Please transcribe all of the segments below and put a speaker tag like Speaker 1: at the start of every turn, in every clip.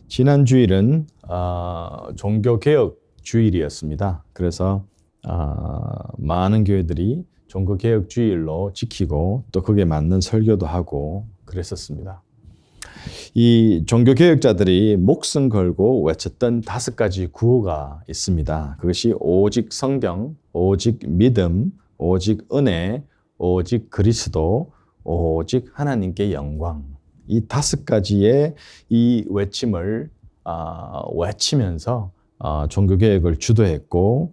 Speaker 1: 지난 주일은 종교개혁 주일이었습니다. 그래서 많은 교회들이 종교개혁 주일로 지키고 또 거기에 맞는 설교도 하고 그랬었습니다. 이 종교개혁자들이 목숨 걸고 외쳤던 5가지 구호가 있습니다. 그것이 오직 성경, 오직 믿음, 오직 은혜, 오직 그리스도, 오직 하나님께 영광. 이 5가지의 이 외침을 외치면서 종교개혁을 주도했고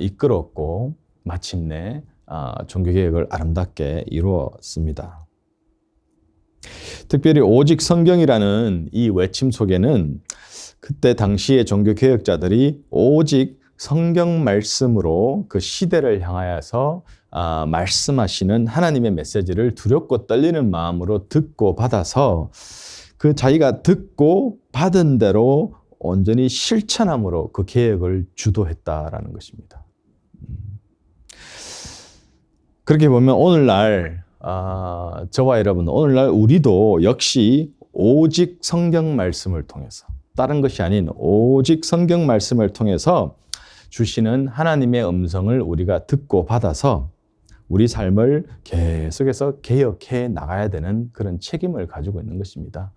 Speaker 1: 이끌었고 마침내 종교개혁을 아름답게 이루었습니다. 특별히 오직 성경이라는 이 외침 속에는 그때 당시의 종교개혁자들이 오직 성경 말씀으로 그 시대를 향하여서 말씀하시는 하나님의 메시지를 두렵고 떨리는 마음으로 듣고 받아서 그 자기가 듣고 받은 대로 온전히 실천함으로 그 개혁을 주도했다라는 것입니다. 그렇게 보면 오늘날 저와 여러분, 오늘날 우리도 역시 오직 성경 말씀을 통해서 다른 것이 아닌 오직 성경 말씀을 통해서 주시는 하나님의 음성을 우리가 듣고 받아서 우리 삶을 계속해서 개혁해 나가야 되는 그런 책임을 가지고 있는 것입니다.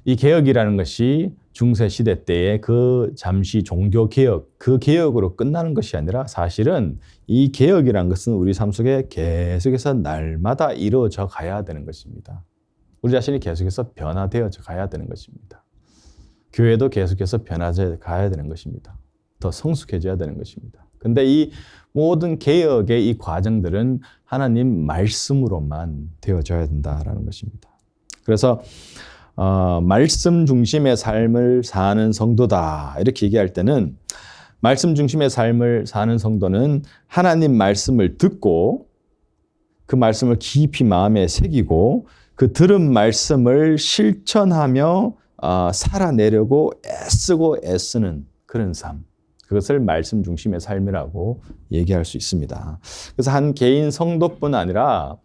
Speaker 1: 이 개혁이라는 것이 중세시대 때의 그 잠시 종교개혁, 그 개혁으로 끝나는 것이 아니라 사실은 이 개혁이라는 것은 우리 삶 속에 계속해서 날마다 이루어져 가야 되는 것입니다. 우리 자신이 계속해서 변화되어져 가야 되는 것입니다. 교회도 계속해서 변화되어 가야 되는 것입니다. 더 성숙해져야 되는 것입니다. 근데 이 모든 개혁의 이 과정들은 하나님 말씀으로만 되어져야 된다라는 것입니다. 그래서 말씀 중심의 삶을 사는 성도다 이렇게 얘기할 때는 말씀 중심의 삶을 사는 성도는 하나님 말씀을 듣고 그 말씀을 깊이 마음에 새기고 그 들은 말씀을 실천하며 살아내려고 애쓰고 애쓰는 그런 삶. 그것을 말씀 중심의 삶이라고 얘기할 수 있습니다. 그래서 한 개인 성도뿐 아니라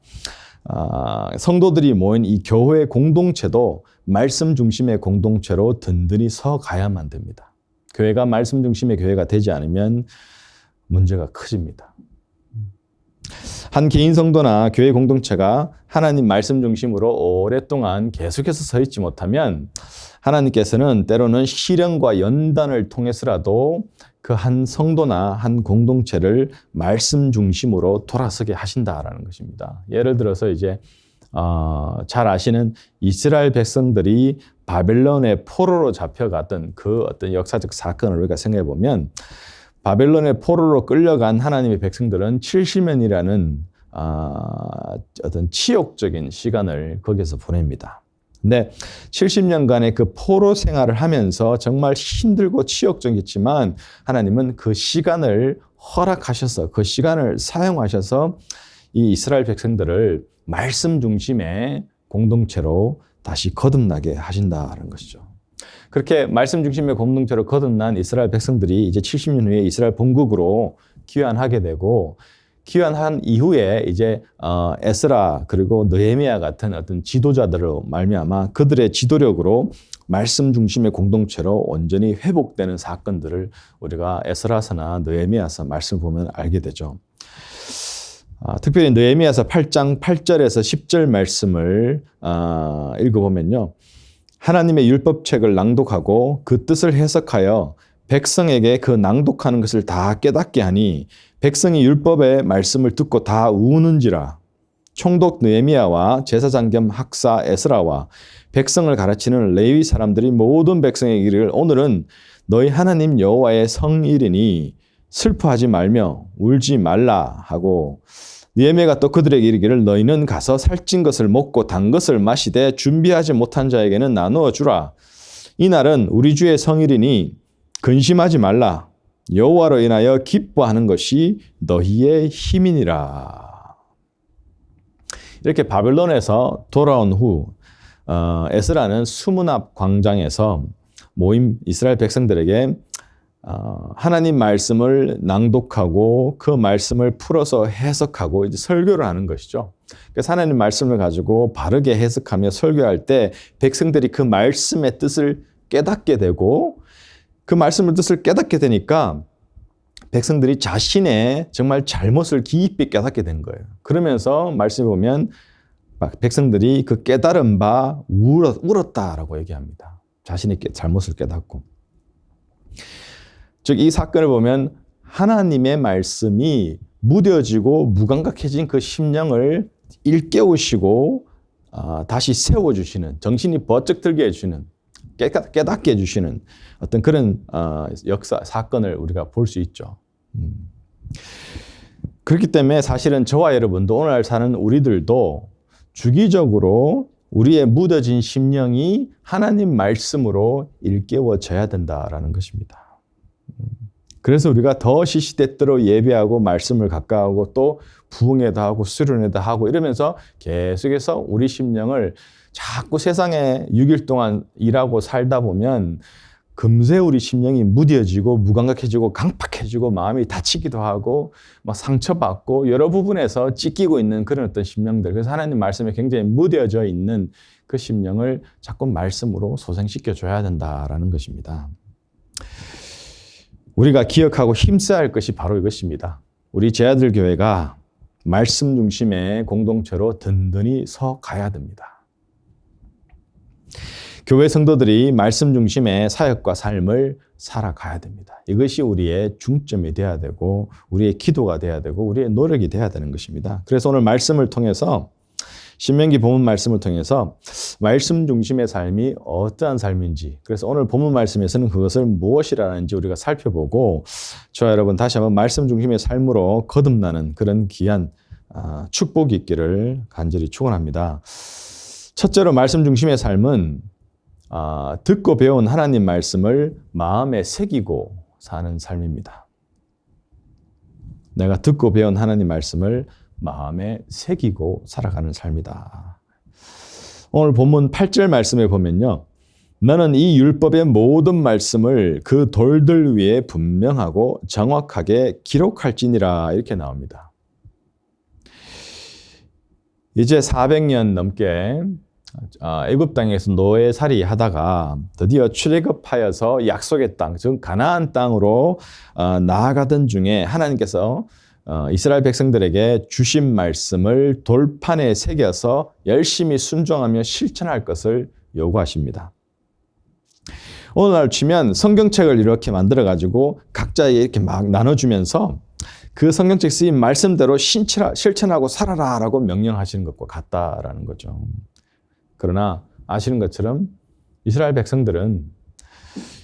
Speaker 1: 성도들이 모인 이 교회 공동체도 말씀 중심의 공동체로 든든히 서 가야만 됩니다. 교회가 말씀 중심의 교회가 되지 않으면 문제가 커집니다. 한 개인 성도나 교회 공동체가 하나님 말씀 중심으로 오랫동안 계속해서 서 있지 못하면 하나님께서는 때로는 시련과 연단을 통해서라도 그 한 성도나 한 공동체를 말씀 중심으로 돌아서게 하신다라는 것입니다. 예를 들어서 이제 잘 아시는 이스라엘 백성들이 바벨론의 포로로 잡혀갔던 그 어떤 역사적 사건을 우리가 생각해 보면 바벨론의 포로로 끌려간 하나님의 백성들은 70년이라는 어떤 치욕적인 시간을 거기서 보냅니다. 근데 70년간의 그 포로 생활을 하면서 정말 힘들고 치욕적이지만 하나님은 그 시간을 허락하셔서 그 시간을 사용하셔서 이 이스라엘 백성들을 말씀 중심의 공동체로 다시 거듭나게 하신다는 것이죠. 그렇게 말씀 중심의 공동체로 거듭난 이스라엘 백성들이 이제 70년 후에 이스라엘 본국으로 귀환하게 되고 귀환한 이후에 이제 에스라 그리고 느헤미야 같은 어떤 지도자들로 말미암아 그들의 지도력으로 말씀 중심의 공동체로 온전히 회복되는 사건들을 우리가 에스라서나 느헤미야서 말씀 보면 알게 되죠. 특별히 느헤미야서 8장 8절에서 10절 말씀을 읽어보면요. 하나님의 율법책을 낭독하고 그 뜻을 해석하여 백성에게 그 낭독하는 것을 다 깨닫게 하니 백성이 율법의 말씀을 듣고 다 우는지라. 총독 느헤미야와 제사장 겸 학사 에스라와 백성을 가르치는 레위 사람들이 모든 백성에게 이르기를 오늘은 너희 하나님 여호와의 성일이니 슬퍼하지 말며 울지 말라 하고 느헤미야가 또 그들에게 이르기를 너희는 가서 살찐 것을 먹고 단 것을 마시되 준비하지 못한 자에게는 나누어 주라. 이날은 우리 주의 성일이니 근심하지 말라. 여호와로 인하여 기뻐하는 것이 너희의 힘이니라. 이렇게 바벨론에서 돌아온 후 에스라는 수문 앞 광장에서 모임 이스라엘 백성들에게 하나님 말씀을 낭독하고 그 말씀을 풀어서 해석하고 이제 설교를 하는 것이죠. 그래서 하나님 말씀을 가지고 바르게 해석하며 설교할 때 백성들이 그 말씀의 뜻을 깨닫게 되고 그 말씀의 뜻을 깨닫게 되니까 백성들이 자신의 정말 잘못을 깊이 깨닫게 된 거예요. 그러면서 말씀에 보면 백성들이 그 깨달은 바 울었다라고 얘기합니다. 자신의 잘못을 깨닫고. 즉 이 사건을 보면 하나님의 말씀이 무뎌지고 무감각해진 그 심령을 일깨우시고 다시 세워주시는, 정신이 번쩍 들게 해주시는, 깨닫게 해주시는 어떤 그런 역사, 사건을 우리가 볼 수 있죠. 그렇기 때문에 사실은 저와 여러분도 오늘 사는 우리들도 주기적으로 우리의 무뎌진 심령이 하나님 말씀으로 일깨워져야 된다라는 것입니다. 그래서 우리가 더 시시때때로 예배하고 말씀을 가까워하고 또 부흥회도 하고 수련회도 하고 이러면서 계속해서 우리 심령을 자꾸 세상에 6일 동안 일하고 살다 보면 금세 우리 심령이 무뎌지고 무감각해지고 강팍해지고 마음이 다치기도 하고 막 상처받고 여러 부분에서 찢기고 있는 그런 어떤 심령들. 그래서 하나님 말씀에 굉장히 무뎌져 있는 그 심령을 자꾸 말씀으로 소생시켜 줘야 된다라는 것입니다. 우리가 기억하고 힘써야 할 것이 바로 이것입니다. 우리 제아들 교회가 말씀 중심의 공동체로 든든히 서 가야 됩니다. 교회 성도들이 말씀 중심의 사역과 삶을 살아가야 됩니다. 이것이 우리의 중점이 돼야 되고 우리의 기도가 돼야 되고 우리의 노력이 돼야 되는 것입니다. 그래서 오늘 말씀을 통해서 신명기 본문 말씀을 통해서 말씀 중심의 삶이 어떠한 삶인지, 그래서 오늘 본문 말씀에서는 그것을 무엇이라는지 우리가 살펴보고 저와 여러분 다시 한번 말씀 중심의 삶으로 거듭나는 그런 귀한 축복이 있기를 간절히 축원합니다. 첫째로 말씀 중심의 삶은 듣고 배운 하나님 말씀을 마음에 새기고 사는 삶입니다. 내가 듣고 배운 하나님 말씀을 마음에 새기고 살아가는 삶이다. 오늘 본문 8절 말씀에 보면요. 너는 이 율법의 모든 말씀을 그 돌들 위에 분명하고 정확하게 기록할지니라 이렇게 나옵니다. 이제 400년 넘게 애굽 땅에서 노예살이 하다가 드디어 출애굽하여서 약속의 땅, 즉 가나안 땅으로 나아가던 중에 하나님께서 이스라엘 백성들에게 주신 말씀을 돌판에 새겨서 열심히 순종하며 실천할 것을 요구하십니다. 오늘날 치면 성경책을 이렇게 만들어가지고 각자에게 이렇게 막 나눠주면서 그 성경책 쓰인 말씀대로 실천하고 살아라라고 명령하시는 것과 같다라는 거죠. 그러나 아시는 것처럼 이스라엘 백성들은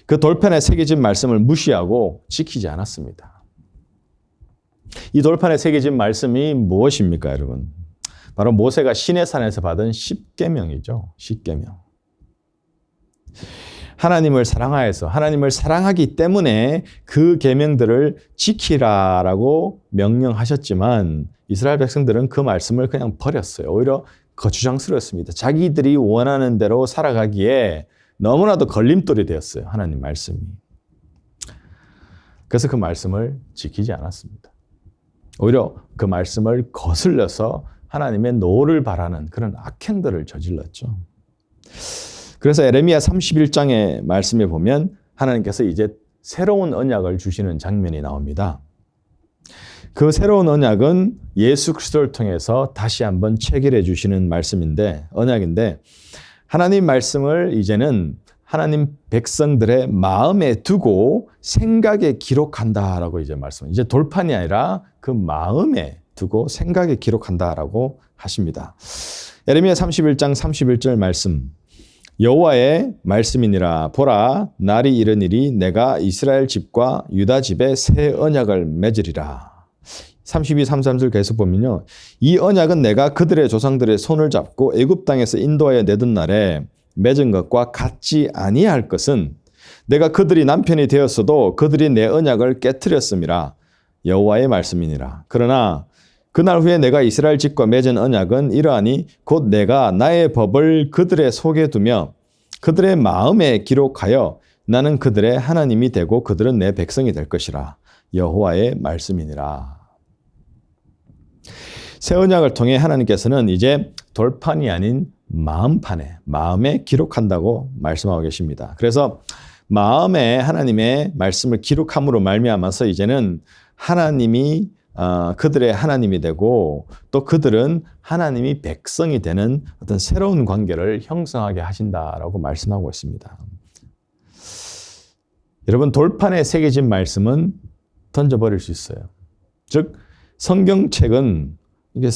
Speaker 1: 그 돌판에 새겨진 말씀을 무시하고 지키지 않았습니다. 이 돌판에 새겨진 말씀이 무엇입니까, 여러분? 바로 모세가 시내산에서 받은 십계명이죠. 십계명. 하나님을 사랑하여서 하나님을 사랑하기 때문에 그 계명들을 지키라라고 명령하셨지만 이스라엘 백성들은 그 말씀을 그냥 버렸어요. 오히려 거추장스러웠습니다. 자기들이 원하는 대로 살아가기에 너무나도 걸림돌이 되었어요. 하나님 말씀이. 그래서 그 말씀을 지키지 않았습니다. 오히려 그 말씀을 거슬려서 하나님의 노를 바라는 그런 악행들을 저질렀죠. 그래서 에레미야 31장의 말씀에 보면 하나님께서 이제 새로운 언약을 주시는 장면이 나옵니다. 그 새로운 언약은 예수 그리스도를 통해서 다시 한번 체결해 주시는 언약인데 하나님 말씀을 이제는 하나님 백성들의 마음에 두고 생각에 기록한다라고 이제 이제 돌판이 아니라 그 마음에 두고 생각에 기록한다라고 하십니다. 에레미야 31장 31절 말씀. 여호와의 말씀이니라. 보라, 날이 이르니리 내가 이스라엘 집과 유다 집에 새 언약을 맺으리라. 32, 33절 계속 보면요. 이 언약은 내가 그들의 조상들의 손을 잡고 애굽 땅에서 인도하여 내던 날에 맺은 것과 같지 아니할 것은 내가 그들이 남편이 되었어도 그들이 내 언약을 깨트렸음이라. 여호와의 말씀이니라. 그러나 그날 후에 내가 이스라엘 집과 맺은 언약은 이러하니 곧 내가 나의 법을 그들의 속에 두며 그들의 마음에 기록하여 나는 그들의 하나님이 되고 그들은 내 백성이 될 것이라. 여호와의 말씀이니라. 새 언약을 통해 하나님께서는 이제 돌판이 아닌 마음판에, 마음에 기록한다고 말씀하고 계십니다. 그래서 마음에 하나님의 말씀을 기록함으로 말미암아서 이제는 하나님이 그들의 하나님이 되고 또 그들은 하나님이 백성이 되는 어떤 새로운 관계를 형성하게 하신다라고 말씀하고 있습니다. 여러분, 돌판에 새겨진 말씀은 던져버릴 수 있어요. 즉 성경책은 이게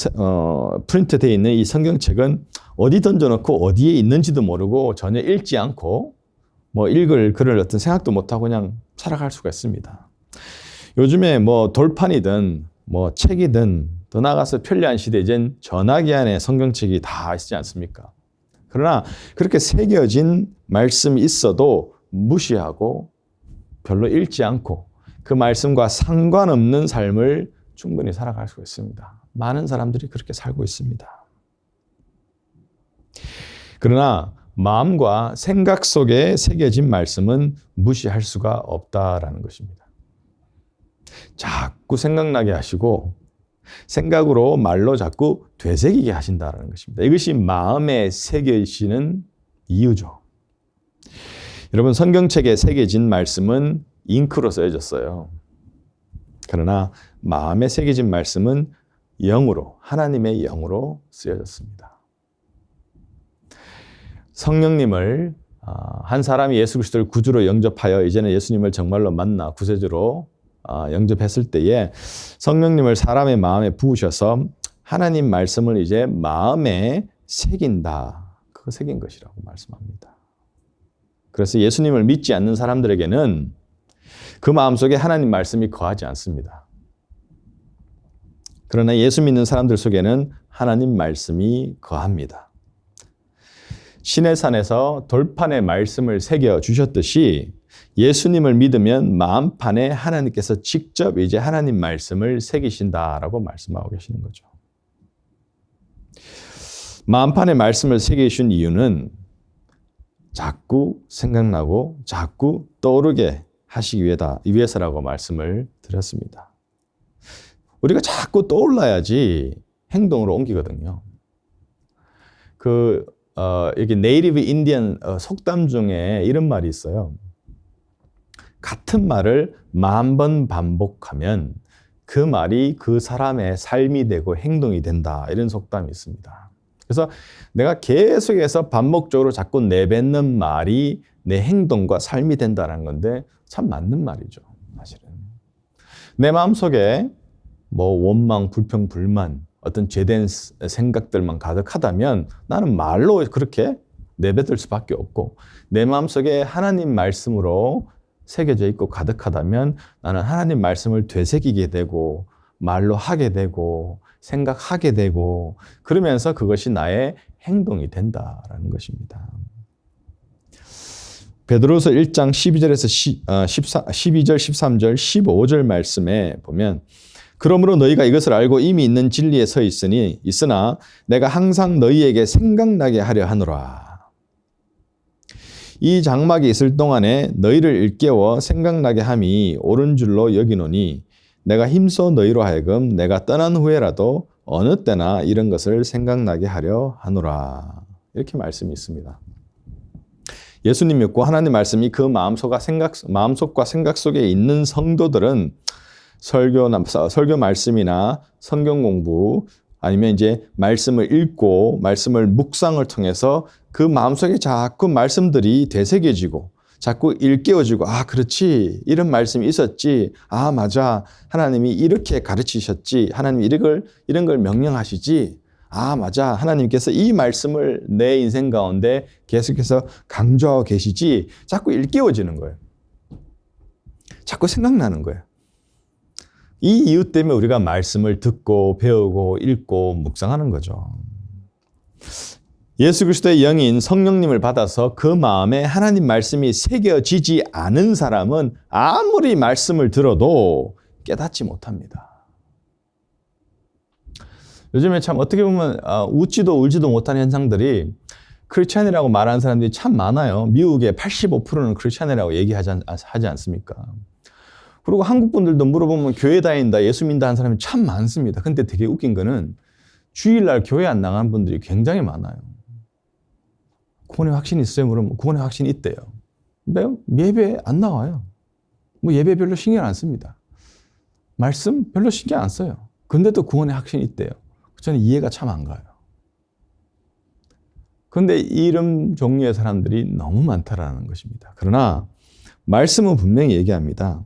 Speaker 1: 프린트되어 있는 이 성경책은 어디 던져놓고 어디에 있는지도 모르고 전혀 읽지 않고 뭐 읽을 글을 어떤 생각도 못하고 그냥 살아갈 수가 있습니다. 요즘에 뭐 돌판이든 뭐 책이든 더 나아가서 편리한 시대 이젠 전화기 안에 성경책이 다 있지 않습니까? 그러나 그렇게 새겨진 말씀이 있어도 무시하고 별로 읽지 않고 그 말씀과 상관없는 삶을 충분히 살아갈 수 있습니다. 많은 사람들이 그렇게 살고 있습니다. 그러나 마음과 생각 속에 새겨진 말씀은 무시할 수가 없다라는 것입니다. 자꾸 생각나게 하시고 생각으로 말로 자꾸 되새기게 하신다는 것입니다. 이것이 마음에 새겨지는 이유죠. 여러분, 성경책에 새겨진 말씀은 잉크로 쓰여졌어요. 그러나 마음에 새겨진 말씀은 영으로, 하나님의 영으로 쓰여졌습니다. 성령님을 한 사람이 예수 그리스도를 구주로 영접하여 이제는 예수님을 정말로 만나 구세주로 영접했을 때에 성령님을 사람의 마음에 부으셔서 하나님 말씀을 이제 마음에 새긴다. 그거 새긴 것이라고 말씀합니다. 그래서 예수님을 믿지 않는 사람들에게는 그 마음속에 하나님 말씀이 거하지 않습니다. 그러나 예수 믿는 사람들 속에는 하나님 말씀이 거합니다. 시내산에서 돌판에 말씀을 새겨 주셨듯이 예수님을 믿으면 마음판에 하나님께서 직접 이제 하나님 말씀을 새기신다라고 말씀하고 계시는 거죠. 마음판에 말씀을 새기신 이유는 자꾸 생각나고 자꾸 떠오르게 하시기 위해서라고 말씀을 드렸습니다. 우리가 자꾸 떠올라야지 행동으로 옮기거든요. 여기 네이티브 인디언 속담 중에 이런 말이 있어요. 같은 말을 10,000번 반복하면 그 말이 그 사람의 삶이 되고 행동이 된다. 이런 속담이 있습니다. 그래서 내가 계속해서 반복적으로 자꾸 내뱉는 말이 내 행동과 삶이 된다는 건데 참 맞는 말이죠. 사실은. 내 마음속에 뭐 원망, 불평, 불만, 어떤 죄된 생각들만 가득하다면 나는 말로 그렇게 내뱉을 수밖에 없고 내 마음속에 하나님 말씀으로 새겨져 있고 가득하다면 나는 하나님 말씀을 되새기게 되고 말로 하게 되고 생각하게 되고 그러면서 그것이 나의 행동이 된다라는 것입니다. 베드로서 1장 12절에서 12절, 13절, 15절 말씀에 보면 그러므로 너희가 이것을 알고 이미 있는 진리에 서 있으나 내가 항상 너희에게 생각나게 하려 하노라. 이 장막이 있을 동안에 너희를 일깨워 생각나게 함이 옳은 줄로 여기노니 내가 힘써 너희로 하여금 내가 떠난 후에라도 어느 때나 이런 것을 생각나게 하려 하노라. 이렇게 말씀이 있습니다. 예수님 믿고 하나님 말씀이 그 마음속과 생각 속에 있는 성도들은 설교 말씀이나 성경 공부 아니면 이제 말씀을 읽고 말씀을 묵상을 통해서 그 마음속에 자꾸 말씀들이 되새겨지고 자꾸 일깨워지고 아 그렇지 이런 말씀이 있었지 아 맞아 하나님이 이렇게 가르치셨지 하나님이 이런 걸 명령하시지 아 맞아 하나님께서 이 말씀을 내 인생 가운데 계속해서 강조하고 계시지 자꾸 일깨워지는 거예요. 자꾸 생각나는 거예요. 이 이유 때문에 우리가 말씀을 듣고 배우고 읽고 묵상하는 거죠. 예수 그리스도의 영인 성령님을 받아서 그 마음에 하나님 말씀이 새겨지지 않은 사람은 아무리 말씀을 들어도 깨닫지 못합니다. 요즘에 참 어떻게 보면 웃지도 울지도 못하는 현상들이 크리스찬이라고 말하는 사람들이 참 많아요. 미국의 85%는 크리스찬이라고 얘기하지 않습니까? 그리고 한국 분들도 물어보면 교회 다닌다, 예수 믿는다 하는 사람이 참 많습니다. 근데 되게 웃긴 거는 주일날 교회 안 나가는 분들이 굉장히 많아요. 구원의 확신이 있어요? 물으면 구원의 확신이 있대요. 근데 예배 안 나와요. 뭐 예배 별로 신경 안 씁니다. 말씀 별로 신경 안 써요. 근데도 구원의 확신이 있대요. 저는 이해가 참 안 가요. 그런데 이런 종류의 사람들이 너무 많다라는 것입니다. 그러나 말씀은 분명히 얘기합니다.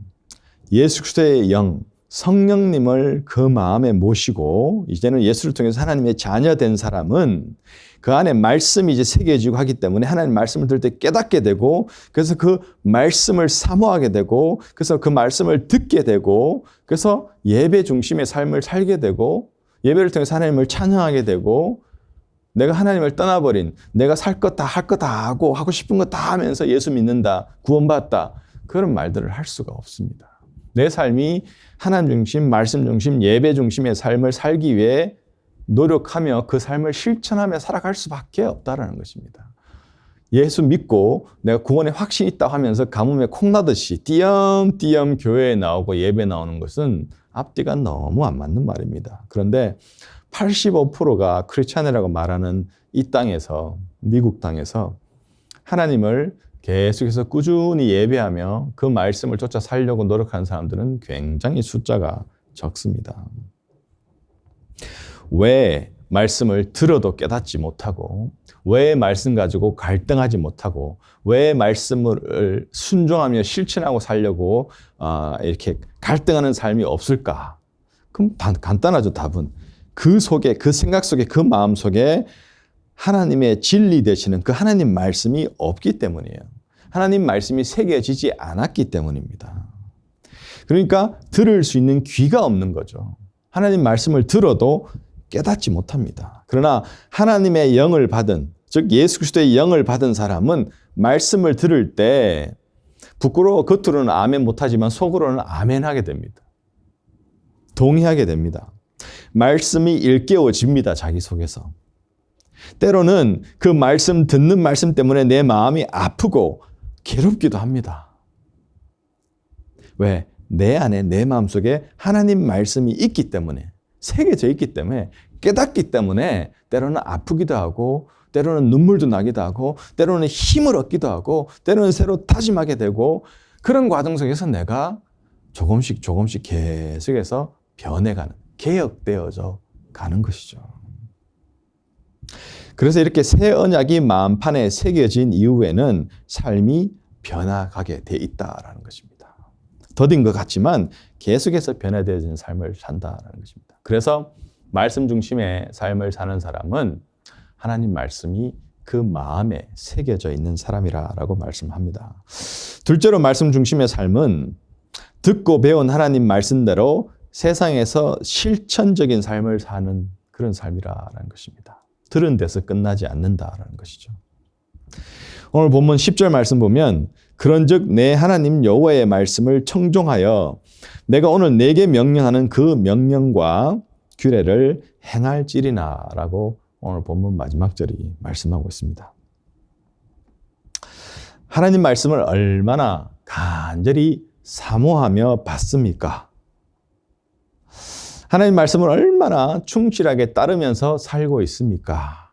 Speaker 1: 예수 그리스도의 영, 성령님을 그 마음에 모시고 이제는 예수를 통해서 하나님의 자녀된 사람은 그 안에 말씀이 이제 새겨지고 하기 때문에 하나님 말씀을 들을 때 깨닫게 되고 그래서 그 말씀을 사모하게 되고 그래서 그 말씀을 듣게 되고 그래서 예배 중심의 삶을 살게 되고 예배를 통해서 하나님을 찬양하게 되고 내가 하나님을 떠나버린 내가 살 것 다 할 것 다 하고 싶은 거 다 하면서 예수 믿는다, 구원받다 그런 말들을 할 수가 없습니다. 내 삶이 하나님 중심, 말씀 중심, 예배 중심의 삶을 살기 위해 노력하며 그 삶을 실천하며 살아갈 수밖에 없다는 것입니다. 예수 믿고 내가 구원의 확신이 있다고 하면서 가뭄에 콩나듯이 띄엄띄엄 교회에 나오고 예배 나오는 것은 앞뒤가 너무 안 맞는 말입니다. 그런데 85%가 크리스찬이라고 말하는 이 땅에서, 미국 땅에서 하나님을 계속해서 꾸준히 예배하며 그 말씀을 쫓아 살려고 노력하는 사람들은 굉장히 숫자가 적습니다. 왜 말씀을 들어도 깨닫지 못하고 왜 말씀 가지고 갈등하지 못하고 왜 말씀을 순종하며 실천하고 살려고 이렇게 갈등하는 삶이 없을까? 그럼 간단하죠, 답은. 그 속에, 그 생각 속에, 그 마음 속에 하나님의 진리 되시는 그 하나님 말씀이 없기 때문이에요. 하나님 말씀이 새겨지지 않았기 때문입니다. 그러니까 들을 수 있는 귀가 없는 거죠. 하나님 말씀을 들어도 깨닫지 못합니다. 그러나 하나님의 영을 받은, 즉 예수 그리스도의 영을 받은 사람은 말씀을 들을 때 부끄러워 겉으로는 아멘 못하지만 속으로는 아멘하게 됩니다. 동의하게 됩니다. 말씀이 일깨워집니다. 자기 속에서. 때로는 그 말씀 듣는 말씀 때문에 내 마음이 아프고 괴롭기도 합니다. 왜? 내 안에 내 마음속에 하나님 말씀이 있기 때문에 새겨져 있기 때문에 깨닫기 때문에 때로는 아프기도 하고 때로는 눈물도 나기도 하고 때로는 힘을 얻기도 하고 때로는 새로 다짐하게 되고 그런 과정 속에서 내가 조금씩 계속해서 변해가는 개혁되어져 가는 것이죠. 그래서 이렇게 새 언약이 마음판에 새겨진 이후에는 삶이 변화가게 돼 있다라는 것입니다. 더딘 것 같지만 계속해서 변화되어지는 삶을 산다라는 것입니다. 그래서 말씀 중심의 삶을 사는 사람은 하나님 말씀이 그 마음에 새겨져 있는 사람이라고 말씀합니다. 둘째로 말씀 중심의 삶은 듣고 배운 하나님 말씀대로 세상에서 실천적인 삶을 사는 그런 삶이라는 것입니다. 들은 데서 끝나지 않는다라는 것이죠. 오늘 본문 10절 말씀 보면 그런즉 내 하나님 여호와의 말씀을 청종하여 내가 오늘 내게 명령하는 그 명령과 규례를 행할지리나 라고 오늘 본문 마지막 절이 말씀하고 있습니다. 하나님 말씀을 얼마나 간절히 사모하며 받습니까? 하나님 말씀을 얼마나 충실하게 따르면서 살고 있습니까?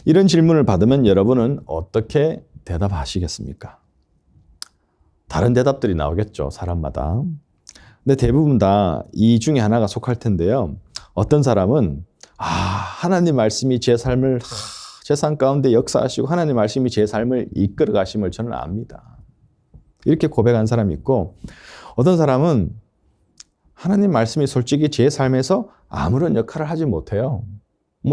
Speaker 1: 이런 질문을 받으면 여러분은 어떻게 대답하시겠습니까? 다른 대답들이 나오겠죠, 사람마다. 근데 대부분 다 이 중에 하나가 속할 텐데요. 어떤 사람은 하나님 말씀이 제 삶을 제 삶 가운데 역사하시고 하나님 말씀이 제 삶을 이끌어 가심을 저는 압니다. 이렇게 고백한 사람이 있고 어떤 사람은 하나님 말씀이 솔직히 제 삶에서 아무런 역할을 하지 못해요.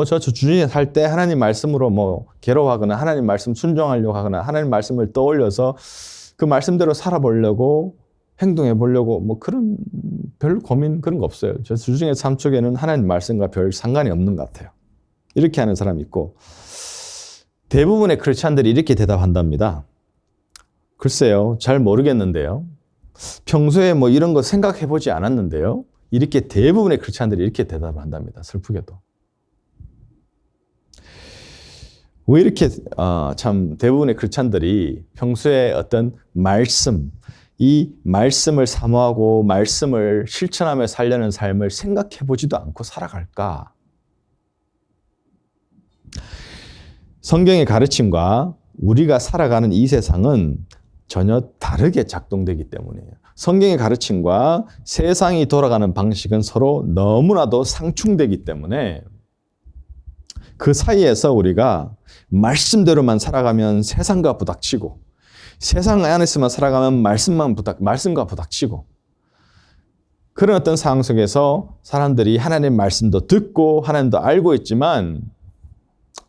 Speaker 1: 저 주중에 살 때 하나님 말씀으로 괴로워하거나 하나님 말씀 순종하려고 하거나 하나님 말씀을 떠올려서 그 말씀대로 살아보려고 행동해 보려고 그런 별 고민 그런 거 없어요. 저 주중의 삶 속에는 하나님 말씀과 별 상관이 없는 것 같아요. 이렇게 하는 사람이 있고 대부분의 크리스찬들이 이렇게 대답한답니다. 글쎄요, 잘 모르겠는데요. 평소에 이런 거 생각해 보지 않았는데요. 이렇게 대부분의 크리스찬들이 이렇게 대답을 한답니다. 슬프게도. 왜 이렇게 참 대부분의 크리스찬들이 평소에 어떤 이 말씀을 사모하고 말씀을 실천하며 살려는 삶을 생각해 보지도 않고 살아갈까? 성경의 가르침과 우리가 살아가는 이 세상은 전혀 다르게 작동되기 때문이에요. 성경의 가르침과 세상이 돌아가는 방식은 서로 너무나도 상충되기 때문에 그 사이에서 우리가 말씀대로만 살아가면 세상과 부닥치고 세상 안에서만 살아가면 말씀과 부닥치고 그런 어떤 상황 속에서 사람들이 하나님의 말씀도 듣고 하나님도 알고 있지만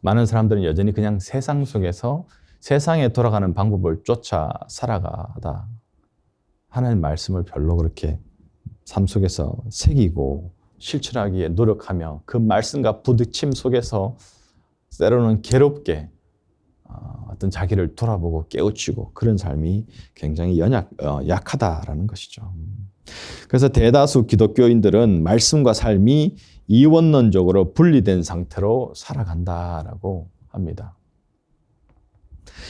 Speaker 1: 많은 사람들은 여전히 그냥 세상 속에서 세상에 돌아가는 방법을 쫓아 살아가다 하나님 말씀을 별로 그렇게 삶 속에서 새기고 실천하기에 노력하며 그 말씀과 부딪힘 속에서 때로는 괴롭게 어떤 자기를 돌아보고 깨우치고 그런 삶이 굉장히 약하다라는 것이죠. 그래서 대다수 기독교인들은 말씀과 삶이 이원론적으로 분리된 상태로 살아간다라고 합니다.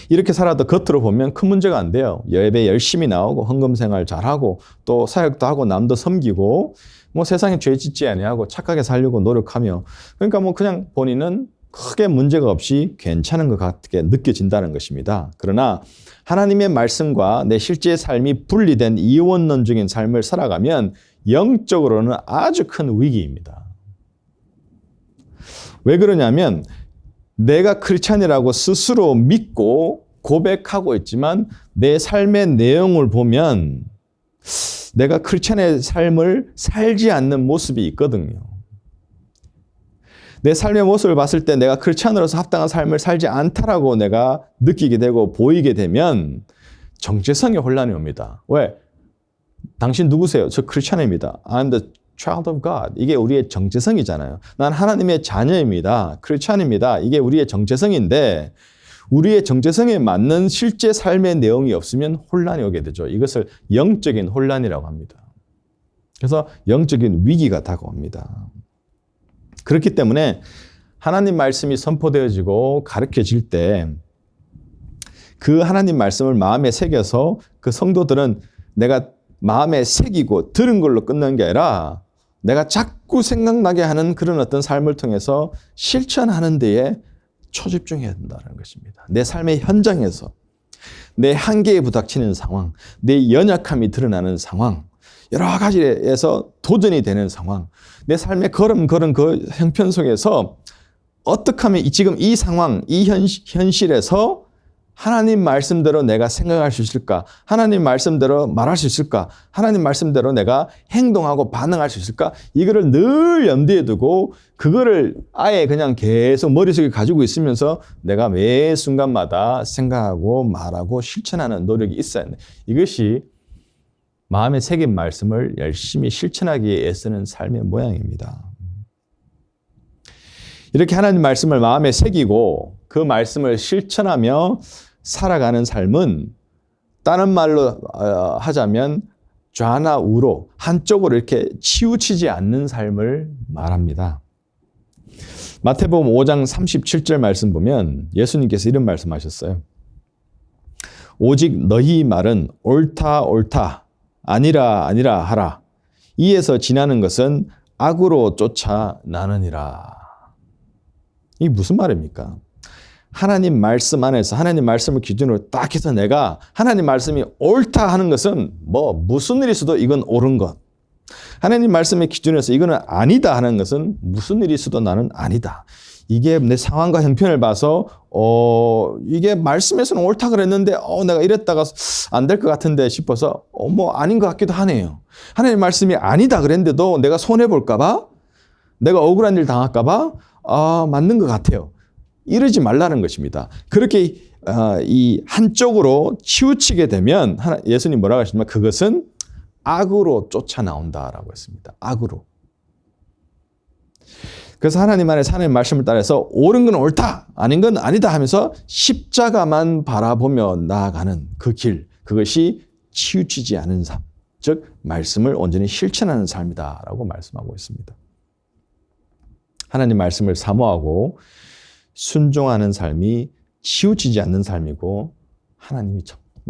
Speaker 1: 이렇게 살아도 겉으로 보면 큰 문제가 안 돼요. 예배 열심히 나오고 헌금 생활 잘하고 또 사역도 하고 남도 섬기고 뭐 세상에 죄 짓지 아니하고 착하게 살려고 노력하며 그러니까 뭐 그냥 본인은 크게 문제가 없이 괜찮은 것 같게 느껴진다는 것입니다. 그러나 하나님의 말씀과 내 실제 삶이 분리된 이원론적인 삶을 살아가면 영적으로는 아주 큰 위기입니다. 왜 그러냐면 내가 크리스찬이라고 스스로 믿고 고백하고 있지만 내 삶의 내용을 보면 내가 크리스찬의 삶을 살지 않는 모습이 있거든요. 내 삶의 모습을 봤을 때 내가 크리스찬으로서 합당한 삶을 살지 않다라고 내가 느끼게 되고 보이게 되면 정체성의 혼란이 옵니다. 왜? 당신 누구세요? 저 크리스찬입니다. I'm the child of God. 이게 우리의 정체성이잖아요. 난 하나님의 자녀입니다. 크리스찬입니다. 이게 우리의 정체성인데 우리의 정체성에 맞는 실제 삶의 내용이 없으면 혼란이 오게 되죠. 이것을 영적인 혼란이라고 합니다. 그래서 영적인 위기가 다가옵니다. 그렇기 때문에 하나님 말씀이 선포되어지고 가르쳐질 때 그 하나님 말씀을 마음에 새겨서 그 성도들은 내가 마음에 새기고 들은 걸로 끝난 게 아니라 내가 자꾸 생각나게 하는 그런 어떤 삶을 통해서 실천하는 데에 초집중해야 된다는 것입니다. 내 삶의 현장에서 내 한계에 부닥치는 상황, 내 연약함이 드러나는 상황, 여러 가지에서 도전이 되는 상황, 내 삶의 걸음걸음 그 형편 속에서 어떻게 하면 지금 이 상황, 이 현실에서 하나님 말씀대로 내가 생각할 수 있을까? 하나님 말씀대로 말할 수 있을까? 하나님 말씀대로 내가 행동하고 반응할 수 있을까? 이거를 늘 염두에 두고 그거를 아예 그냥 계속 머릿속에 가지고 있으면서 내가 매 순간마다 생각하고 말하고 실천하는 노력이 있어야 돼. 이것이 마음에 새긴 말씀을 열심히 실천하기에 애쓰는 삶의 모양입니다. 이렇게 하나님 말씀을 마음에 새기고 그 말씀을 실천하며 살아가는 삶은 다른 말로 하자면 좌나 우로 한쪽으로 이렇게 치우치지 않는 삶을 말합니다. 마태복음 5장 37절 말씀 보면 예수님께서 이런 말씀하셨어요. 오직 너희 말은 옳다 옳다 아니라 아니라 하라. 이에서 지나는 것은 악으로 쫓아 나느니라. 이게 무슨 말입니까? 하나님 말씀 안에서 하나님 말씀을 기준으로 딱 해서 내가 하나님 말씀이 옳다 하는 것은 무슨 일이 있어도 이건 옳은 것. 하나님 말씀의 기준에서 이거는 아니다 하는 것은 무슨 일이 있어도 나는 아니다. 이게 내 상황과 형편을 봐서 이게 말씀에서는 옳다 그랬는데 내가 이랬다가 안 될 것 같은데 싶어서 아닌 것 같기도 하네요. 하나님 말씀이 아니다 그랬는데도 내가 손해볼까 봐 내가 억울한 일 당할까 봐 맞는 것 같아요. 이러지 말라는 것입니다. 그렇게 이 한쪽으로 치우치게 되면 예수님 뭐라고 하시냐면 그것은 악으로 쫓아 나온다라고 했습니다. 악으로. 그래서 하나님 안에서 하나님 말씀을 따라서 옳은 건 옳다, 아닌 건 아니다 하면서 십자가만 바라보며 나아가는 그 길, 그것이 치우치지 않은 삶, 즉 말씀을 온전히 실천하는 삶이다라고 말씀하고 있습니다. 하나님 말씀을 사모하고 순종하는 삶이 치우치지 않는 삶이고 하나님이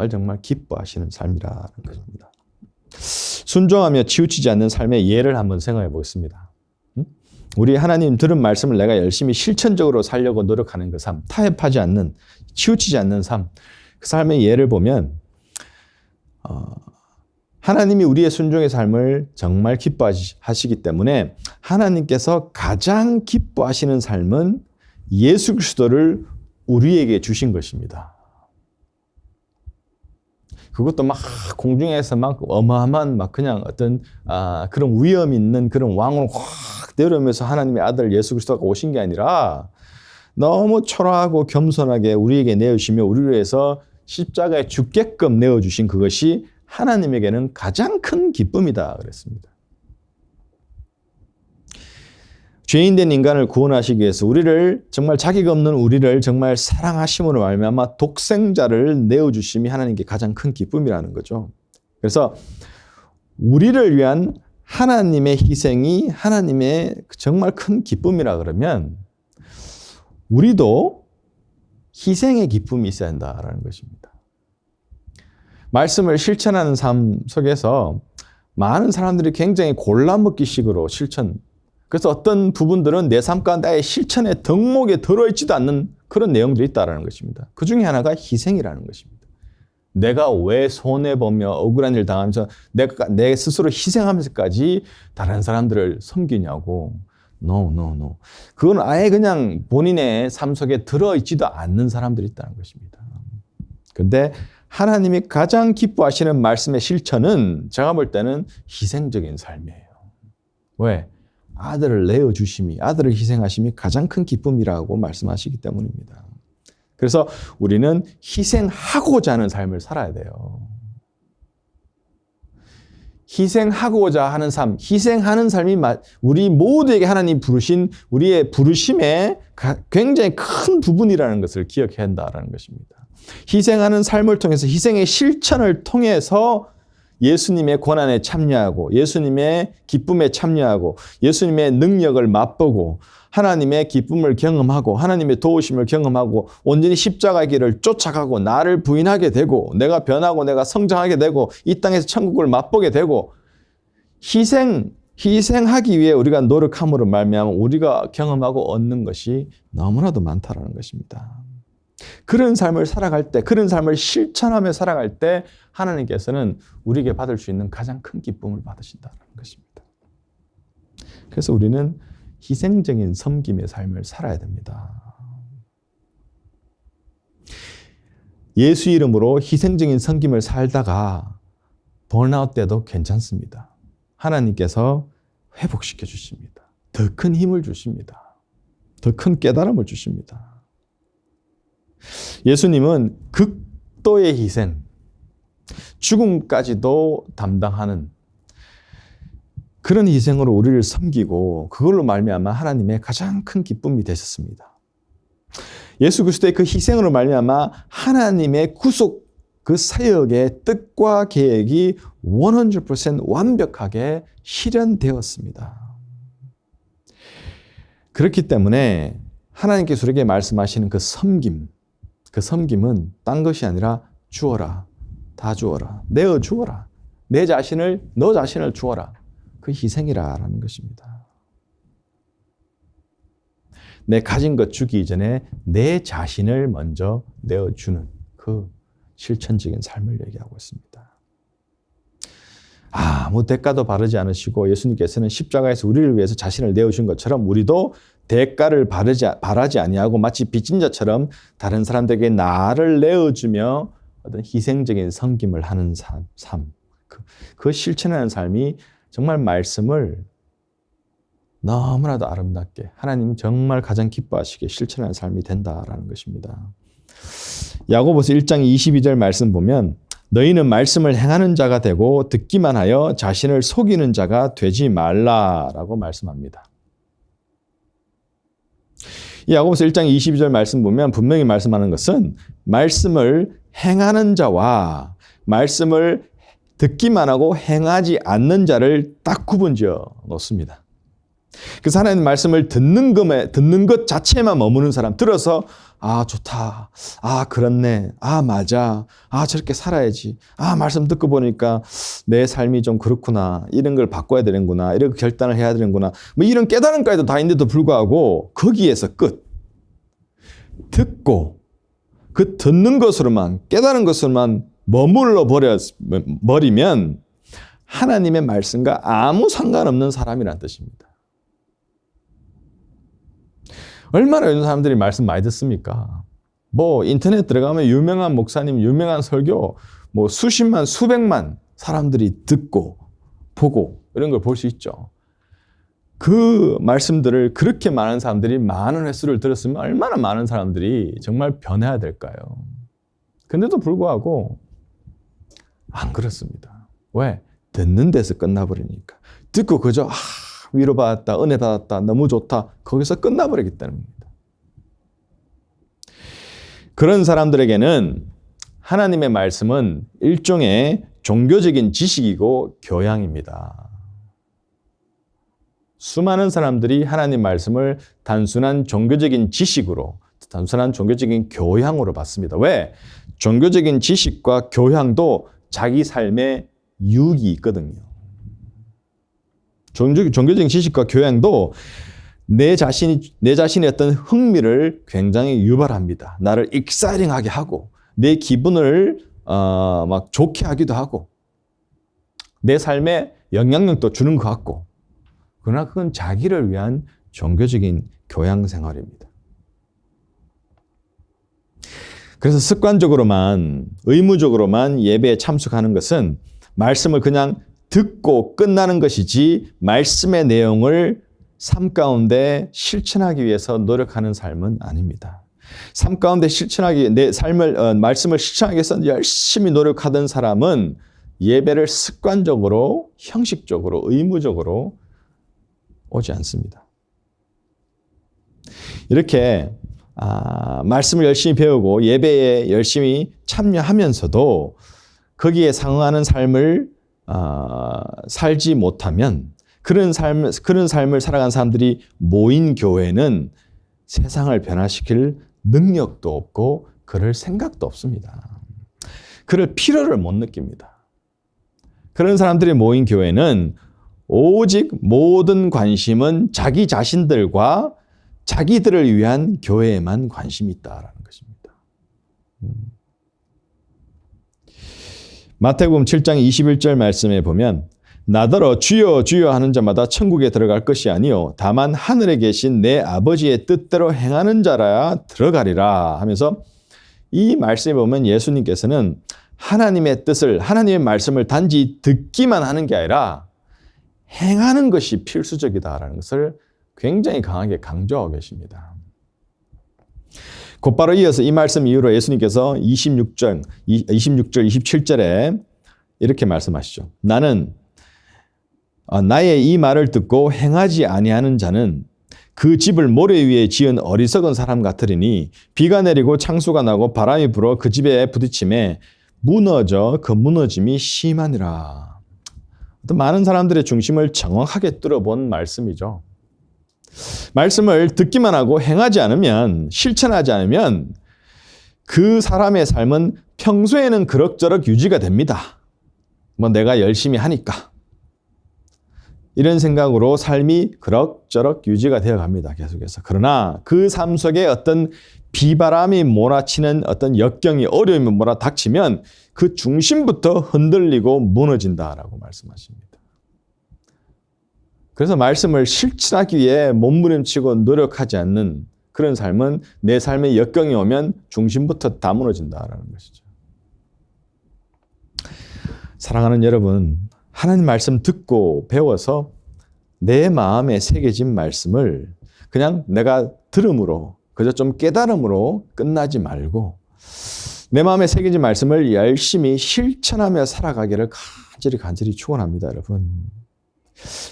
Speaker 1: 정말 기뻐하시는 삶이라는 것입니다. 순종하며 치우치지 않는 삶의 예를 한번 생각해 보겠습니다. 우리 하나님 들은 말씀을 내가 열심히 실천적으로 살려고 노력하는 그 삶, 타협하지 않는, 치우치지 않는 삶, 그 삶의 예를 보면 하나님이 우리의 순종의 삶을 정말 기뻐하시기 때문에 하나님께서 가장 기뻐하시는 삶은 예수 그리스도를 우리에게 주신 것입니다. 그것도 막 공중에서 막 어마어마한 막 그냥 어떤 그런 위험 있는 그런 왕으로 확 내려오면서 하나님의 아들 예수 그리스도가 오신 게 아니라 너무 초라하고 겸손하게 우리에게 내어주시며 우리를 위해서 십자가에 죽게끔 내어주신 그것이 하나님에게는 가장 큰 기쁨이다 그랬습니다. 죄인된 인간을 구원하시기 위해서 우리를 정말 자기가 없는 우리를 정말 사랑하심으로 말미암아 독생자를 내어주심이 하나님께 가장 큰 기쁨이라는 거죠. 그래서 우리를 위한 하나님의 희생이 하나님의 정말 큰 기쁨이라 그러면 우리도 희생의 기쁨이 있어야 한다라는 것입니다. 말씀을 실천하는 삶 속에서 많은 사람들이 굉장히 골라먹기식으로 실천, 그래서 어떤 부분들은 내 삶 가운데 실천의 덕목에 들어있지도 않는 그런 내용들이 있다는 것입니다. 그 중에 하나가 희생이라는 것입니다. 내가 왜 손해보며 억울한 일 당하면서 내 스스로 희생하면서까지 다른 사람들을 섬기냐고. No. 그건 아예 그냥 본인의 삶 속에 들어있지도 않는 사람들이 있다는 것입니다. 그런데 하나님이 가장 기뻐하시는 말씀의 실천은 제가 볼 때는 희생적인 삶이에요. 왜? 아들을 내어주심이, 아들을 희생하심이 가장 큰 기쁨이라고 말씀하시기 때문입니다. 그래서 우리는 희생하고자 하는 삶을 살아야 돼요. 희생하고자 하는 삶, 희생하는 삶이 우리 모두에게 하나님 부르신 우리의 부르심의 굉장히 큰 부분이라는 것을 기억해야 한다는 것입니다. 희생하는 삶을 통해서 희생의 실천을 통해서 예수님의 고난에 참여하고 예수님의 기쁨에 참여하고 예수님의 능력을 맛보고 하나님의 기쁨을 경험하고 하나님의 도우심을 경험하고 온전히 십자가의 길을 쫓아가고 나를 부인하게 되고 내가 변하고 내가 성장하게 되고 이 땅에서 천국을 맛보게 되고 희생하기 위해 우리가 노력함으로 말미암아 우리가 경험하고 얻는 것이 너무나도 많다라는 것입니다. 그런 삶을 살아갈 때, 그런 삶을 실천하며 살아갈 때 하나님께서는 우리에게 받을 수 있는 가장 큰 기쁨을 받으신다는 것입니다. 그래서 우리는 희생적인 섬김의 삶을 살아야 됩니다. 예수 이름으로 희생적인 섬김을 살다가 번아웃 때도 괜찮습니다. 하나님께서 회복시켜 주십니다. 더 큰 힘을 주십니다. 더 큰 깨달음을 주십니다. 예수님은 극도의 희생, 죽음까지도 담당하는 그런 희생으로 우리를 섬기고 그걸로 말미암아 하나님의 가장 큰 기쁨이 되셨습니다. 예수 그리스도의 그 희생으로 말미암아 하나님의 구속 그 사역의 뜻과 계획이 100% 완벽하게 실현되었습니다. 그렇기 때문에 하나님께서 우리에게 말씀하시는 그 섬김은 딴 것이 아니라 주어라, 다 주어라, 내어 주어라, 너 자신을 주어라. 그 희생이라는 것입니다. 내 가진 것 주기 이전에 내 자신을 먼저 내어주는 그 실천적인 삶을 얘기하고 있습니다. 아무 대가도 바르지 않으시고 예수님께서는 십자가에서 우리를 위해서 자신을 내어준 것처럼 우리도 대가를 바라지 아니하고 마치 빚진 자처럼 다른 사람들에게 나를 내어주며 어떤 희생적인 섬김을 하는 삶, 그 실천하는 삶이 정말 말씀을 너무나도 아름답게 하나님 정말 가장 기뻐하시게 실천하는 삶이 된다라는 것입니다. 야고보서 1장 22절 말씀 보면 너희는 말씀을 행하는 자가 되고 듣기만 하여 자신을 속이는 자가 되지 말라라고 말씀합니다. 이 야고보서 1장 22절 말씀 보면 분명히 말씀하는 것은 말씀을 행하는 자와 말씀을 듣기만 하고 행하지 않는 자를 딱 구분지어 놓습니다. 그래서 하나님 말씀을 듣는 것 자체에만 머무는 사람, 들어서 아, 좋다. 아, 그렇네. 아, 맞아. 아, 저렇게 살아야지. 아, 말씀 듣고 보니까 내 삶이 좀 그렇구나. 이런 걸 바꿔야 되는구나. 이런 결단을 해야 되는구나. 뭐 이런 깨달음까지도 다 있는데도 불구하고 거기에서 끝. 듣고 그 듣는 것으로만, 깨달은 것으로만 머물러 버리면 하나님의 말씀과 아무 상관없는 사람이란 뜻입니다. 얼마나 이런 사람들이 말씀 많이 듣습니까? 뭐 인터넷 들어가면 유명한 목사님, 유명한 설교 뭐 수십만, 수백만 사람들이 듣고 보고 이런 걸 볼 수 있죠. 그 말씀들을 그렇게 많은 사람들이 많은 횟수를 들었으면 얼마나 많은 사람들이 정말 변해야 될까요? 근데도 불구하고 안 그렇습니다. 왜? 듣는 데서 끝나버리니까. 듣고 그저 위로받았다, 은혜 받았다, 너무 좋다. 거기서 끝나버리기 때문입니다. 그런 사람들에게는 하나님의 말씀은 일종의 종교적인 지식이고 교양입니다. 수많은 사람들이 하나님 말씀을 단순한 종교적인 지식으로, 단순한 종교적인 교양으로 봤습니다. 왜? 종교적인 지식과 교양도 자기 삶에 유익이 있거든요. 종교적인 지식과 교양도 내 자신의 어떤 흥미를 굉장히 유발합니다. 나를 익사이팅하게 하고, 내 기분을 막 좋게 하기도 하고, 내 삶에 영향력도 주는 것 같고, 그러나 그건 자기를 위한 종교적인 교양 생활입니다. 그래서 습관적으로만, 의무적으로만 예배에 참석하는 것은 말씀을 그냥 듣고 끝나는 것이지 말씀의 내용을 삶 가운데 실천하기 위해서 노력하는 삶은 아닙니다. 삶 가운데 내 삶을, 말씀을 실천하기 위해서 열심히 노력하던 사람은 예배를 습관적으로, 형식적으로, 의무적으로 오지 않습니다. 이렇게 말씀을 열심히 배우고 예배에 열심히 참여하면서도 거기에 상응하는 삶을 살지 못하면 그런 삶을 살아간 사람들이 모인 교회는 세상을 변화시킬 능력도 없고 그럴 생각도 없습니다. 그럴 필요를 못 느낍니다. 그런 사람들이 모인 교회는 오직 모든 관심은 자기 자신들과 자기들을 위한 교회에만 관심이 있다라는 것입니다. 마태복음 7장 21절 말씀에 보면 나더러 주여 주여 하는 자마다 천국에 들어갈 것이 아니요 다만 하늘에 계신 내 아버지의 뜻대로 행하는 자라야 들어가리라 하면서 이 말씀에 보면 예수님께서는 하나님의 뜻을, 하나님의 말씀을 단지 듣기만 하는 게 아니라 행하는 것이 필수적이다라는 것을 굉장히 강하게 강조하고 계십니다. 곧바로 이어서 이 말씀 이후로 예수님께서 26절, 27절에 이렇게 말씀하시죠. 나의 이 말을 듣고 행하지 아니하는 자는 그 집을 모래 위에 지은 어리석은 사람 같으리니 비가 내리고 창수가 나고 바람이 불어 그 집에 부딪힘에 무너져 그 무너짐이 심하니라. 또 많은 사람들의 중심을 정확하게 뚫어본 말씀이죠. 말씀을 듣기만 하고 행하지 않으면, 실천하지 않으면 그 사람의 삶은 평소에는 그럭저럭 유지가 됩니다. 뭐 내가 열심히 하니까. 이런 생각으로 삶이 그럭저럭 유지가 되어 갑니다. 계속해서. 그러나 그 삶 속에 어떤 비바람이 몰아치는 어떤 역경이, 어려움이 몰아닥치면 그 중심부터 흔들리고 무너진다라고 말씀하십니다. 그래서 말씀을 실천하기 위해 몸부림치고 노력하지 않는 그런 삶은 내 삶에 역경이 오면 중심부터 다 무너진다라는 것이죠. 사랑하는 여러분, 하나님 말씀 듣고 배워서 내 마음에 새겨진 말씀을 그냥 내가 들음으로, 그저 좀 깨달음으로 끝나지 말고 내 마음에 새겨진 말씀을 열심히 실천하며 살아가기를 간절히 축원합니다, 여러분.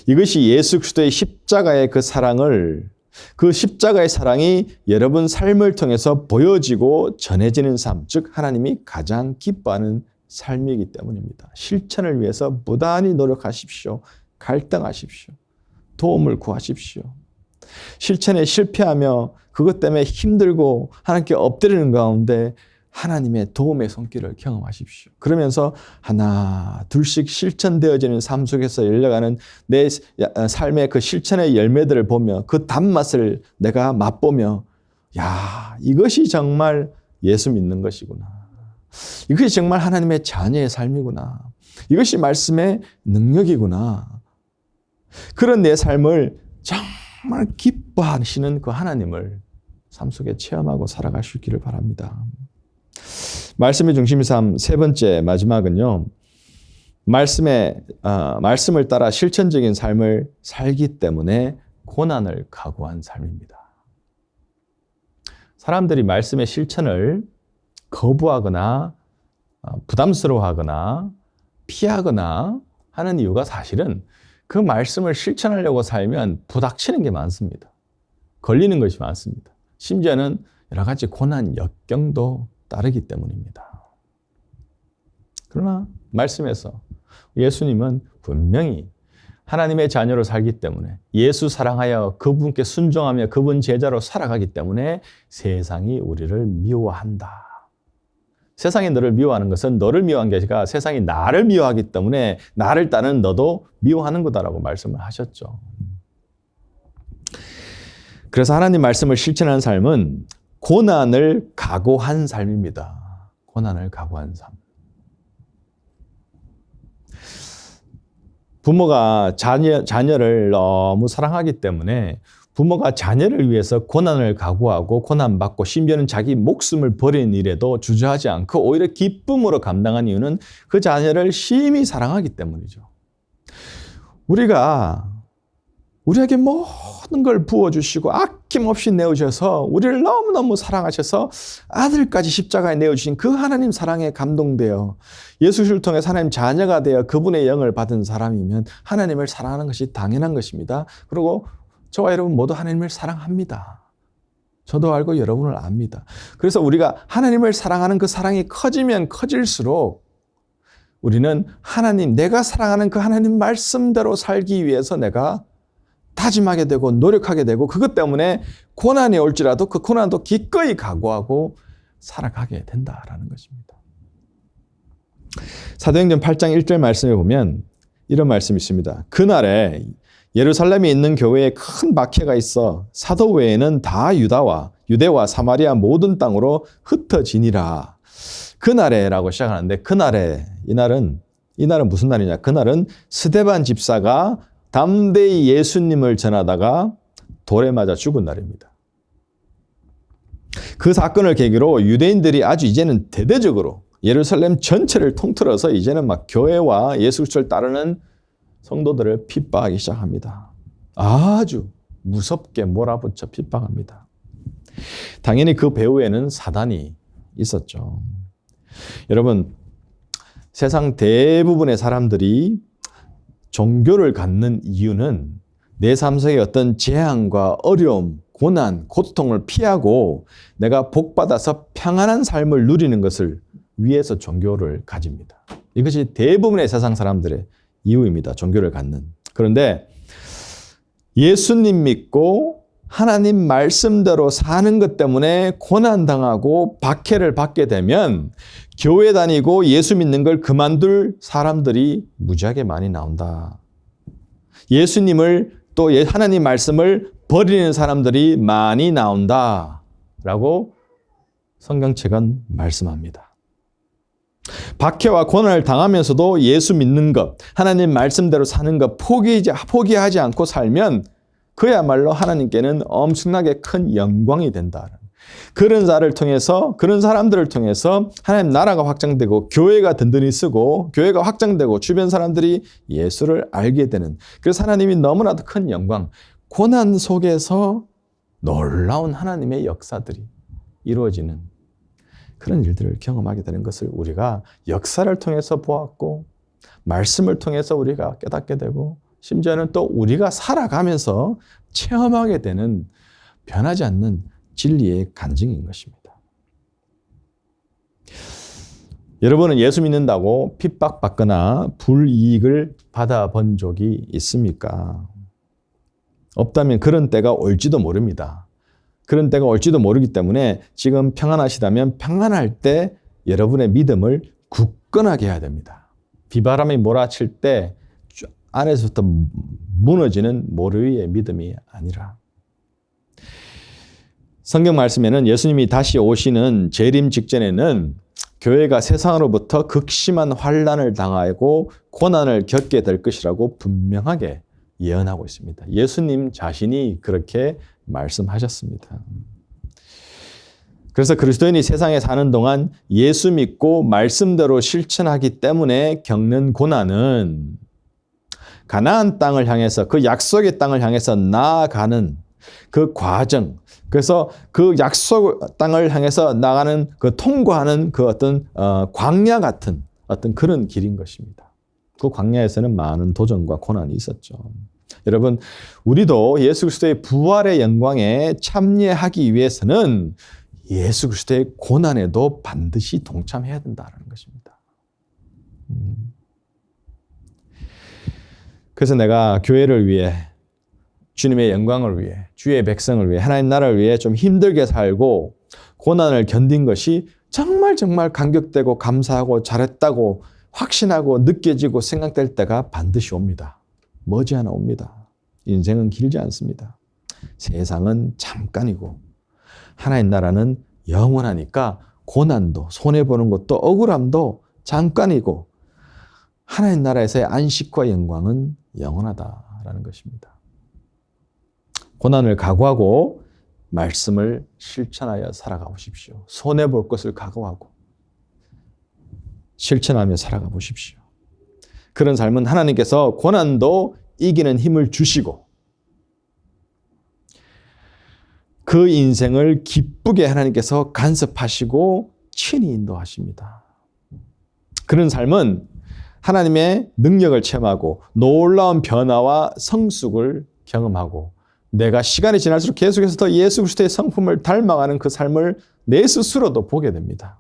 Speaker 1: 이것이 예수 그리스도의 십자가의 그 십자가의 사랑이 여러분 삶을 통해서 보여지고 전해지는 삶, 즉 하나님이 가장 기뻐하는 삶이기 때문입니다. 실천을 위해서 부단히 노력하십시오. 갈등하십시오. 도움을 구하십시오. 실천에 실패하며 그것 때문에 힘들고 하나님께 엎드리는 가운데 하나님의 도움의 손길을 경험하십시오. 그러면서 하나 둘씩 실천되어지는 삶 속에서 열려가는 내 삶의 그 실천의 열매들을 보며 그 단맛을 내가 맛보며 야, 이것이 정말 예수 믿는 것이구나. 이것이 정말 하나님의 자녀의 삶이구나. 이것이 말씀의 능력이구나. 그런 내 삶을 정말 기뻐하시는 그 하나님을 삶 속에 체험하고 살아갈 수 있기를 바랍니다. 말씀의 중심의 삶 세 번째 마지막은요. 말씀을 따라 실천적인 삶을 살기 때문에 고난을 각오한 삶입니다. 사람들이 말씀의 실천을 거부하거나 부담스러워하거나 피하거나 하는 이유가 사실은 그 말씀을 실천하려고 살면 부닥치는 게 많습니다. 걸리는 것이 많습니다. 심지어는 여러 가지 고난, 역경도 따르기 때문입니다. 그러나 말씀에서 예수님은 분명히 하나님의 자녀로 살기 때문에 예수 사랑하여 그분께 순종하며 그분 제자로 살아가기 때문에 세상이 우리를 미워한다. 세상이 너를 미워하는 것은 너를 미워한 게 아니라 세상이 나를 미워하기 때문에 나를 따르는 너도 미워하는 거다라고 말씀을 하셨죠. 그래서 하나님 말씀을 실천하는 삶은 고난을 각오한 삶입니다. 고난을 각오한 삶. 부모가 자녀를 너무 사랑하기 때문에 부모가 자녀를 위해서 고난을 각오하고 고난받고 심지어는 자기 목숨을 버리는 일에도 주저하지 않고 오히려 기쁨으로 감당한 이유는 그 자녀를 심히 사랑하기 때문이죠. 우리에게 모든 걸 부어주시고 아낌없이 내어주셔서 우리를 너무너무 사랑하셔서 아들까지 십자가에 내어주신 그 하나님 사랑에 감동되어 예수를 통해 하나님 자녀가 되어 그분의 영을 받은 사람이면 하나님을 사랑하는 것이 당연한 것입니다. 그리고 저와 여러분 모두 하나님을 사랑합니다. 저도 알고 여러분을 압니다. 그래서 우리가 하나님을 사랑하는 그 사랑이 커지면 커질수록 우리는 내가 사랑하는 그 하나님 말씀대로 살기 위해서 내가 다짐하게 되고 노력하게 되고 그것 때문에 고난이 올지라도 그 고난도 기꺼이 각오하고 살아가게 된다라는 것입니다. 사도행전 8장 1절 말씀에 보면 이런 말씀이 있습니다. 그날에 예루살렘에 있는 교회에 큰 박해가 있어 사도 외에는 다 유대와 사마리아 모든 땅으로 흩어지니라. 그날에라고 시작하는데 이날은 무슨 날이냐? 그날은 스데반 집사가 담대히 예수님을 전하다가 돌에 맞아 죽은 날입니다. 그 사건을 계기로 유대인들이 아주 이제는 대대적으로 예루살렘 전체를 통틀어서 이제는 막 교회와 예수 그리스도를 따르는 성도들을 핍박하기 시작합니다. 아주 무섭게 몰아붙여 핍박합니다. 당연히 그 배후에는 사단이 있었죠. 여러분, 세상 대부분의 사람들이 종교를 갖는 이유는 내 삶 속의 어떤 재앙과 어려움, 고난, 고통을 피하고 내가 복받아서 평안한 삶을 누리는 것을 위해서 종교를 가집니다. 이것이 대부분의 세상 사람들의 이유입니다. 종교를 갖는. 그런데 예수님 믿고 하나님 말씀대로 사는 것 때문에 고난당하고 박해를 받게 되면 교회 다니고 예수 믿는 걸 그만둘 사람들이 무지하게 많이 나온다. 예수님을 또 하나님 말씀을 버리는 사람들이 많이 나온다라고 성경책은 말씀합니다. 박해와 고난을 당하면서도 예수 믿는 것, 하나님 말씀대로 사는 것 포기하지 않고 살면 그야말로 하나님께는 엄청나게 큰 영광이 된다. 그런 사람들을 통해서 하나님 나라가 확장되고 교회가 든든히 쓰고 교회가 확장되고 주변 사람들이 예수를 알게 되는, 그래서 하나님이 너무나도 큰 영광, 고난 속에서 놀라운 하나님의 역사들이 이루어지는 그런 일들을 경험하게 되는 것을 우리가 역사를 통해서 보았고 말씀을 통해서 우리가 깨닫게 되고 심지어는 또 우리가 살아가면서 체험하게 되는 변하지 않는 진리의 간증인 것입니다. 여러분은 예수 믿는다고 핍박받거나 불이익을 받아본 적이 있습니까? 없다면 그런 때가 올지도 모릅니다. 그런 때가 올지도 모르기 때문에 지금 평안하시다면 평안할 때 여러분의 믿음을 굳건하게 해야 됩니다. 비바람이 몰아칠 때 안에서부터 무너지는 모르의 믿음이 아니라. 성경 말씀에는 예수님이 다시 오시는 재림 직전에는 교회가 세상으로부터 극심한 환난을 당하고 고난을 겪게 될 것이라고 분명하게 예언하고 있습니다. 예수님 자신이 그렇게 말씀하셨습니다. 그래서 그리스도인이 세상에 사는 동안 예수 믿고 말씀대로 실천하기 때문에 겪는 고난은 가나안 땅을 향해서, 그 약속의 땅을 향해서 나아가는 그 과정, 그래서 그 약속 땅을 향해서 나가는 그 통과하는 그 어떤 광야 같은 어떤 그런 길인 것입니다. 그 광야에서는 많은 도전과 고난이 있었죠. 여러분, 우리도 예수 그리스도의 부활의 영광에 참여하기 위해서는 예수 그리스도의 고난에도 반드시 동참해야 된다는 것입니다. 그래서 내가 교회를 위해, 주님의 영광을 위해, 주의 백성을 위해, 하나님 나라를 위해 좀 힘들게 살고 고난을 견딘 것이 정말 감격되고 감사하고 잘했다고 확신하고 느껴지고 생각될 때가 반드시 옵니다. 머지않아 옵니다. 인생은 길지 않습니다. 세상은 잠깐이고 하나님 나라는 영원하니까 고난도, 손해보는 것도, 억울함도 잠깐이고 하나님 나라에서의 안식과 영광은 영원하다라는 것입니다. 고난을 각오하고 말씀을 실천하여 살아가 보십시오. 손해볼 것을 각오하고 실천하며 살아가 보십시오. 그런 삶은 하나님께서 고난도 이기는 힘을 주시고 그 인생을 기쁘게 하나님께서 간섭하시고 친히 인도하십니다. 그런 삶은 하나님의 능력을 체험하고 놀라운 변화와 성숙을 경험하고 내가 시간이 지날수록 계속해서 더 예수 그리스도의 성품을 닮아가는 그 삶을 내 스스로도 보게 됩니다.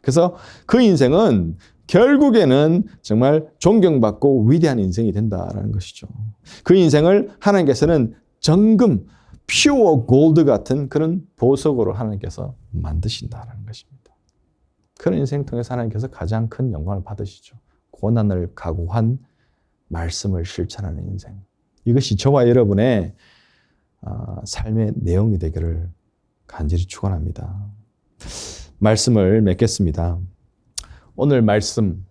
Speaker 1: 그래서 그 인생은 결국에는 정말 존경받고 위대한 인생이 된다는 것이죠. 그 인생을 하나님께서는 정금, 퓨어 골드 같은 그런 보석으로 하나님께서 만드신다는 것입니다. 그런 인생 통해서 하나님께서 가장 큰 영광을 받으시죠. 고난을 각오한 말씀을 실천하는 인생. 이것이 저와 여러분의 삶의 내용이 되기를 간절히 축원합니다. 말씀을 맺겠습니다. 오늘 말씀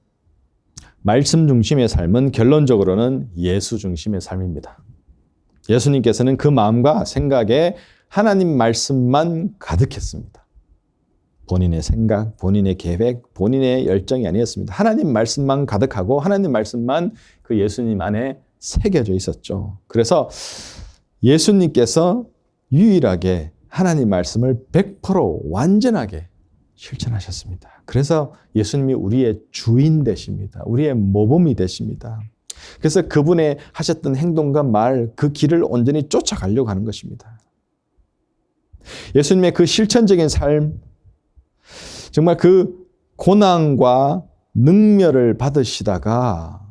Speaker 1: 중심의 삶은 결론적으로는 예수 중심의 삶입니다. 예수님께서는 그 마음과 생각에 하나님 말씀만 가득했습니다. 본인의 생각, 본인의 계획, 본인의 열정이 아니었습니다. 하나님 말씀만 가득하고 하나님 말씀만 그 예수님 안에 새겨져 있었죠. 그래서 예수님께서 유일하게 하나님 말씀을 100% 완전하게 실천하셨습니다. 그래서 예수님이 우리의 주인 되십니다. 우리의 모범이 되십니다. 그래서 그분의 하셨던 행동과 말, 그 길을 온전히 쫓아가려고 하는 것입니다. 예수님의 그 실천적인 삶, 정말 그 고난과 능멸을 받으시다가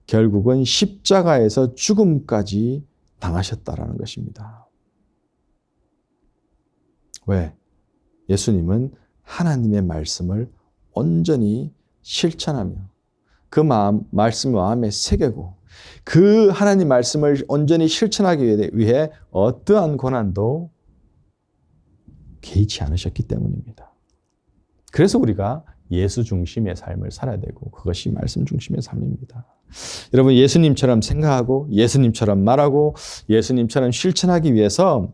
Speaker 1: 결국은 십자가에서 죽음까지 당하셨다라는 것입니다. 왜? 예수님은 하나님의 말씀을 온전히 실천하며 그 말씀을 마음에 새기고 그 하나님 말씀을 온전히 실천하기 위해 어떠한 고난도 개의치 않으셨기 때문입니다. 그래서 우리가 예수 중심의 삶을 살아야 되고 그것이 말씀 중심의 삶입니다. 여러분, 예수님처럼 생각하고 예수님처럼 말하고 예수님처럼 실천하기 위해서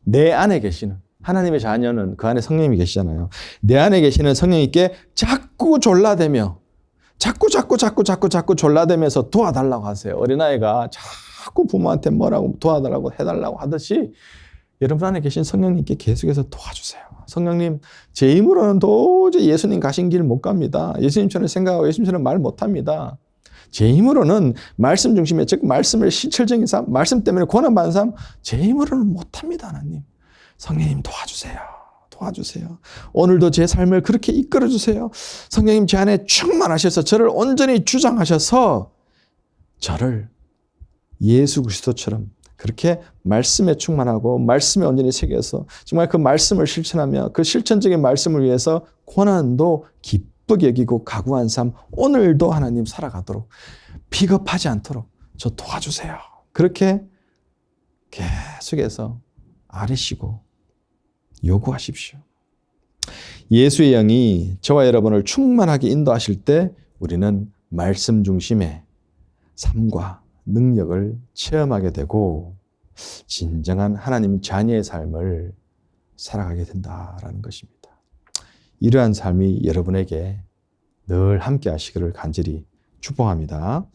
Speaker 1: 내 안에 계시는 하나님의 자녀는 그 안에 성령님이 계시잖아요. 내 안에 계시는 성령님께 자꾸 졸라대며 자꾸 졸라대면서 도와달라고 하세요. 어린아이가 자꾸 부모한테 뭐라고 도와달라고 해달라고 하듯이 여러분 안에 계신 성령님께 계속해서 도와주세요. 성령님, 제 힘으로는 도저히 예수님 가신 길 못 갑니다. 예수님처럼 생각하고 예수님처럼 말 못합니다. 제 힘으로는 말씀 중심에, 즉 말씀을 실질적인 삶, 말씀 때문에 고난받는 삶, 제 힘으로는 못합니다. 하나님, 성령님 도와주세요. 오늘도 제 삶을 그렇게 이끌어주세요. 성령님 제 안에 충만하셔서 저를 온전히 주장하셔서 저를 예수 그리스도처럼 그렇게 말씀에 충만하고 말씀에 온전히 새겨서 정말 그 말씀을 실천하며 그 실천적인 말씀을 위해서 고난도 기쁘게 여기고 각오한 삶 오늘도 하나님 살아가도록 비겁하지 않도록 저 도와주세요. 그렇게 계속해서 아뢰시고 요구하십시오. 예수의 영이 저와 여러분을 충만하게 인도하실 때 우리는 말씀 중심의 삶과 능력을 체험하게 되고 진정한 하나님 자녀의 삶을 살아가게 된다라는 것입니다. 이러한 삶이 여러분에게 늘 함께 하시기를 간절히 축복합니다.